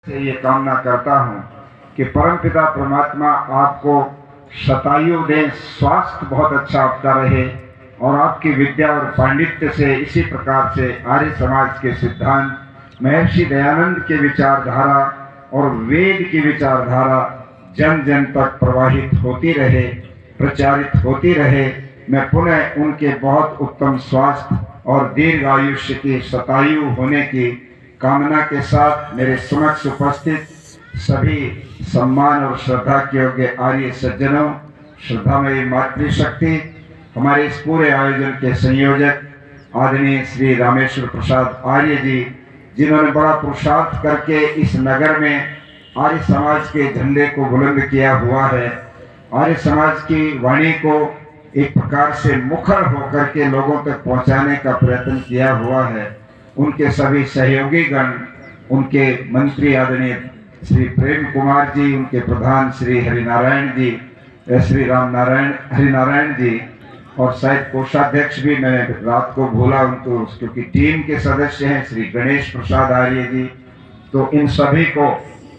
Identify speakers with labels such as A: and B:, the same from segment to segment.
A: से ये कामना करता हूँ कि परमपिता परमात्मा आपको शतायु दें, स्वास्थ्य बहुत अच्छा आपका रहे और आपकी विद्या और पांडित्य से इसी प्रकार से आर्य समाज के सिद्धांत, महर्षि दयानंद के विचारधारा और वेद की विचारधारा जन जन तक प्रवाहित होती रहे, प्रचारित होती रहे। मैं पुनः उनके बहुत उत्तम स्वास्थ्य और दीर्घ आयुष्य की शतायु होने की कामना के साथ मेरे समक्ष उपस्थित सभी सम्मान और श्रद्धा के योग्य आर्य सज्जनों, श्रद्धामयी मातृशक्ति, हमारे इस पूरे आयोजन के संयोजक आदरणीय श्री रामेश्वर प्रसाद आर्य जी, जिन्होंने बड़ा पुरुषार्थ करके इस नगर में आर्य समाज के झंडे को बुलंद किया हुआ है, आर्य समाज की वाणी को एक प्रकार से मुखर होकर के लोगों तक पहुंचाने का प्रयत्न किया हुआ है। उनके सभी सहयोगी गण, उनके मंत्री आदरणीय श्री प्रेम कुमार जी, उनके प्रधान श्री हरिनारायण जी, श्री हरिनारायण जी, और शायद कोषाध्यक्ष भी मैं रात को भूला उनको, क्योंकि टीम के सदस्य हैं श्री गणेश प्रसाद आर्य जी। तो इन सभी को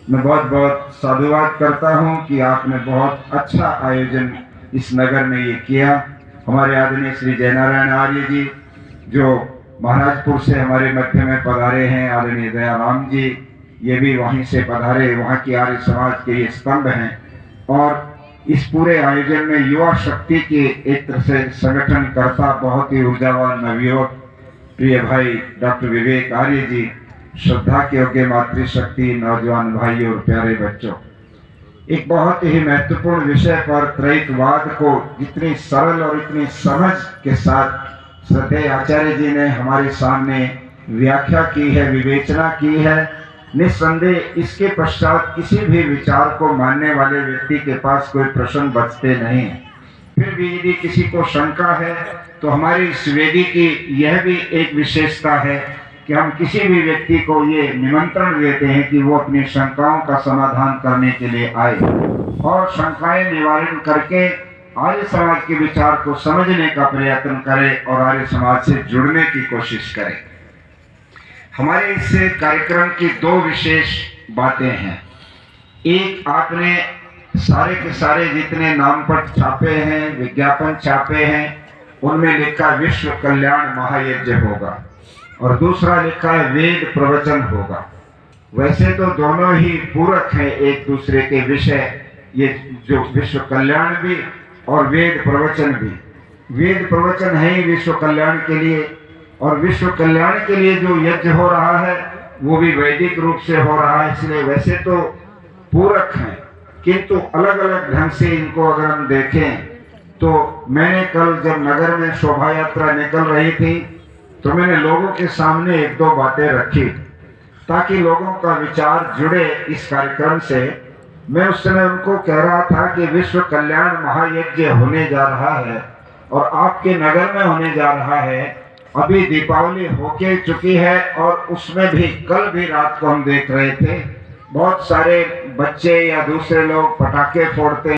A: मैं बहुत बहुत साधुवाद करता हूं कि आपने बहुत अच्छा आयोजन इस नगर में ये किया। हमारे आदरणीय श्री जयनारायण आर्य जी, जो महाराजपुर से हमारे मध्य में पधारे हैं, आदरणीय दयाराम जी, ये भी वहीं से पधारे, वहाँ की आर्य समाज के ये स्तंभ हैं। और इस पूरे आयोजन में युवा शक्ति के एक तरह से संगठन करता बहुत ही ऊर्जावान नवयुवक प्रिय भाई डॉक्टर विवेक आर्य जी, श्रद्धा के योग्य मातृशक्ति, नौजवान भाई और प्यारे बच्चों, एक बहुत ही महत्वपूर्ण विषय पर त्रैतवाद को इतनी सरल और इतनी समझ के साथ श्रद्धेय आचार्य जी ने हमारे सामने व्याख्या की है, विवेचना की है। निस्संदेह इसके पश्चात किसी भी विचार को मानने वाले व्यक्ति के पास कोई प्रश्न बचते नहीं। फिर भी यदि किसी को शंका है तो हमारी इस वेदी की यह भी एक विशेषता है कि हम किसी भी व्यक्ति को ये निमंत्रण देते हैं कि वो अपनी शंकाओं का समाधान करने के लिए आए और शंकाएं निवारण करके आर्य समाज के विचार को समझने का प्रयत्न करे और आर्य समाज से जुड़ने की कोशिश करे। हमारे इस कार्यक्रम की दो विशेष बातें हैं। एक, आपने सारे के सारे जितने नामपट छापे हैं, विज्ञापन छापे हैं, उनमें लिखा विश्व कल्याण महायज्ञ होगा और दूसरा लिखा है वेद प्रवचन होगा। वैसे तो दोनों ही पूरक हैं एक दूसरे के विषय, ये जो विश्व कल्याण भी और वेद प्रवचन भी। वेद प्रवचन है ही विश्व कल्याण के लिए, और विश्व कल्याण के लिए जो यज्ञ हो रहा है वो भी वैदिक रूप से हो रहा है, इसलिए वैसे तो पूरक हैं, किंतु अलग अलग ढंग से इनको अगर हम देखें तो मैंने कल जब नगर में शोभा यात्रा निकल रही थी तो मैंने लोगों के सामने एक दो बातें रखी ताकि लोगों का विचार जुड़े इस कार्यक्रम से। मैं उस समय उनको कह रहा था कि विश्व कल्याण महायज्ञ होने जा रहा है और आपके नगर में होने जा रहा है। अभी दीपावली होके चुकी है और उसमें भी कल भी रात को हम देख रहे थे बहुत सारे बच्चे या दूसरे लोग पटाखे फोड़ते